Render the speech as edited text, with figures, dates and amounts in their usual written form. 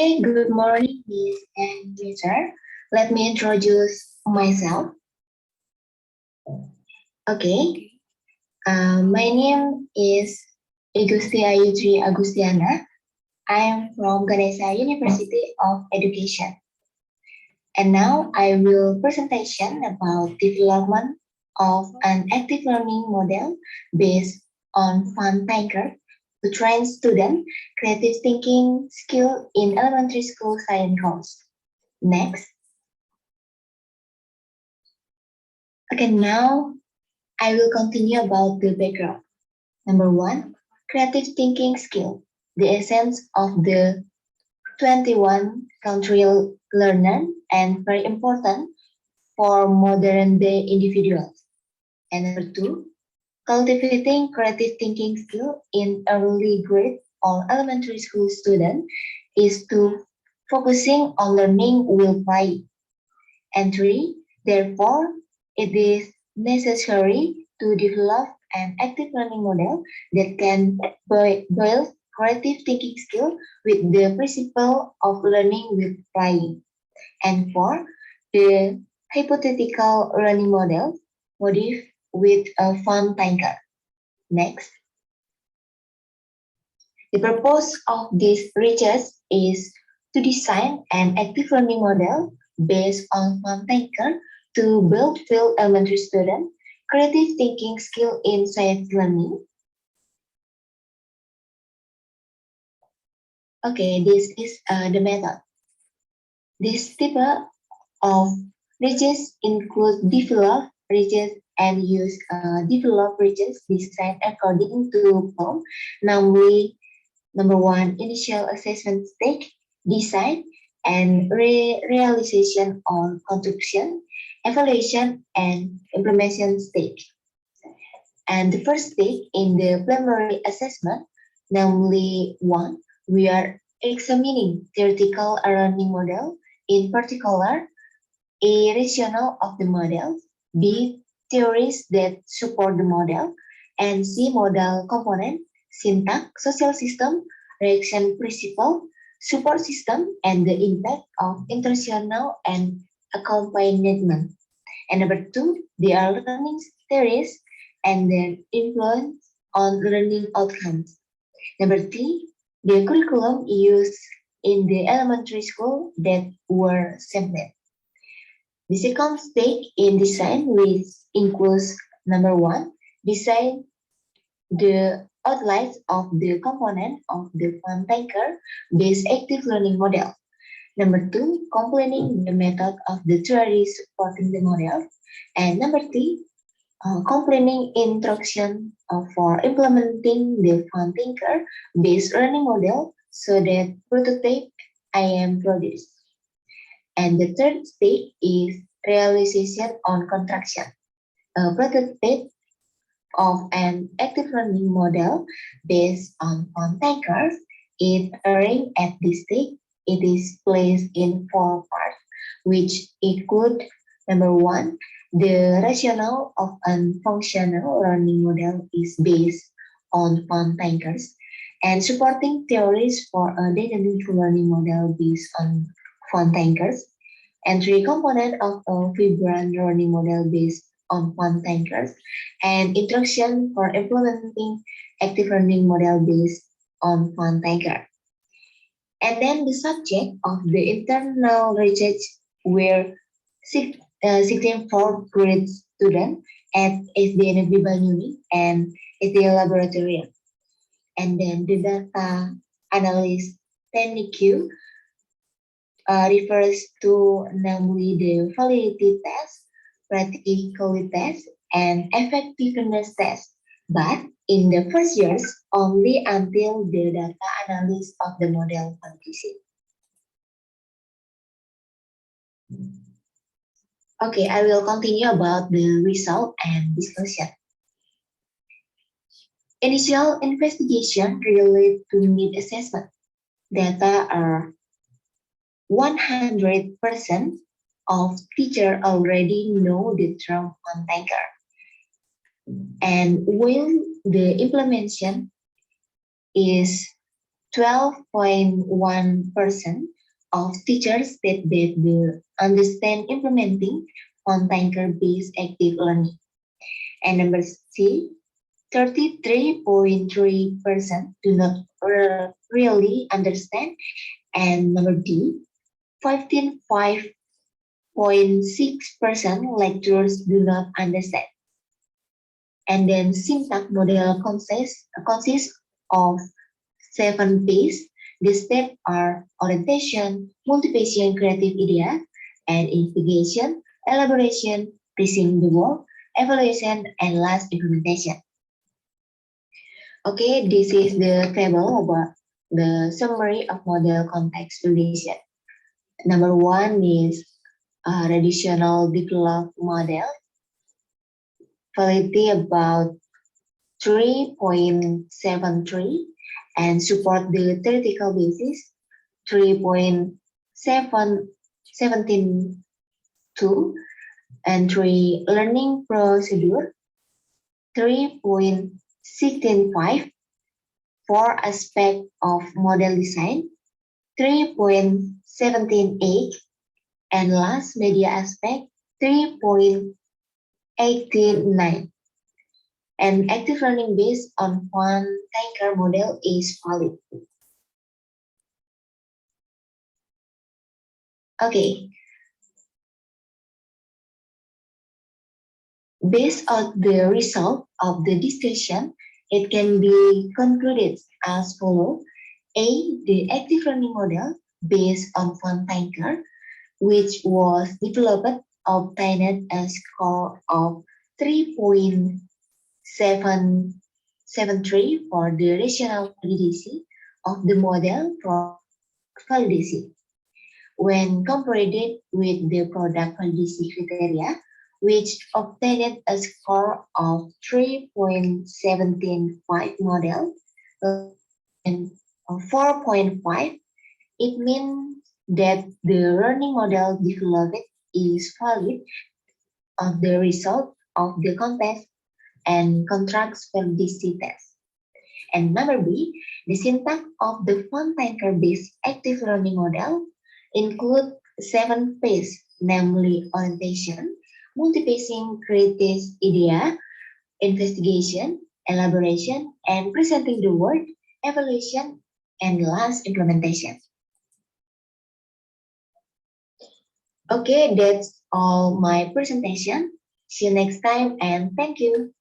Okay, good morning, Miss and Mr. Let me introduce myself. Okay, my name is Igustia Yudri Agustiana. I am from Ganesha University of Education. And now I will presentation about development of an active learning model based on fun thinker to train student creative thinking skill in elementary school science course. Next. Okay, now I will continue about the background. Number one, creative thinking skill, the essence of the 21 country learner and very important for modern day individuals. And number two, cultivating creative thinking skill in early grade or elementary school student is to focusing on learning will play. And three, therefore, it is necessary to develop an active learning model that can build creative thinking skill with the principle of learning with playing. And four, the hypothetical learning model, motive with a fun thinker. Next, the purpose of this research is to design an active learning model based on fun thinker to build field elementary student creative thinking skill in science learning. Okay, this is the method. This type of research include develop research and use develop research design according to form, namely number one, initial assessment stage, design, and realization on construction, evaluation, and implementation stage. And the first stage in the preliminary assessment, namely one, we are examining theoretical learning model, in particular, A, rationale of the model, B, theories that support the model, and C, model component, syntax, social system, reaction principle, support system, and the impact of international and accompaniment. And number two, they are learning theories and their influence on learning outcomes. Number three, the curriculum used in the elementary school that were sampled. The second stage in design, which includes number one, design the outlines of the component of the fun thinker based active learning model. Number two, completing the method of the theory supporting the model. And number three, completing instruction for implementing the fun thinker based learning model so that prototype I am produced. And the third stage is realization on construction. A prototype of an active learning model based on fun thinkers is arranged at this stage. It is placed in four parts, which include number one, the rationale of a functional learning model is based on fun thinkers, and supporting theories for a dynamic learning model based on fun thinkers, and three components of a vibrant learning model based on fun thinkers, and instruction for implementing active learning model based on fun thinker. And then the subject of the internal research were 16 fourth grade students at SDNB Banyuwangi and SD Laboratorium. And then the data analysis technique refers to namely the validity test, practicality test, and effectiveness test. But in the first years, only until the data analysis of the model completion. Okay, I will continue about the result and discussion. Initial investigation related to need assessment. Data are 100% of teacher already know the term fun thinker. And while the implementation is 12.1% of teachers state that they understand implementing on-tanker-based active learning. And number C, 33.3% do not really understand. And number D, 15.6% lecturers do not understand. And then syntax model consists of 7 P's. The steps are orientation, multiplication, creative idea, and investigation, elaboration, presenting the work, evaluation, and last implementation. Okay, this is the table about the summary of model context validation. Number 1 is traditional developed model, validity about 3.73 and support the theoretical basis 3.772 and 3 learning procedure 3.165 4 aspect of model design 3.178 and last media aspect 3.89. And active learning based on one tanker model is valid. Okay. Based on the result of the discussion, it can be concluded as follows. A, the active learning model based on one tanker, which was developed, obtained a score of 3.773 for the rational validity of the model for validity. When compared with the product validity criteria, which obtained a score of 3.175 model and 4.5, it means that the learning model developed is valid of the result of the contest and contracts validity test. And number B, the syntax of the one tanker-based active learning model include 7 P's, namely orientation, multiplexing creative idea, investigation, elaboration, and presenting the work, evaluation, and last implementation. Okay, that's all my presentation. See you next time and thank you.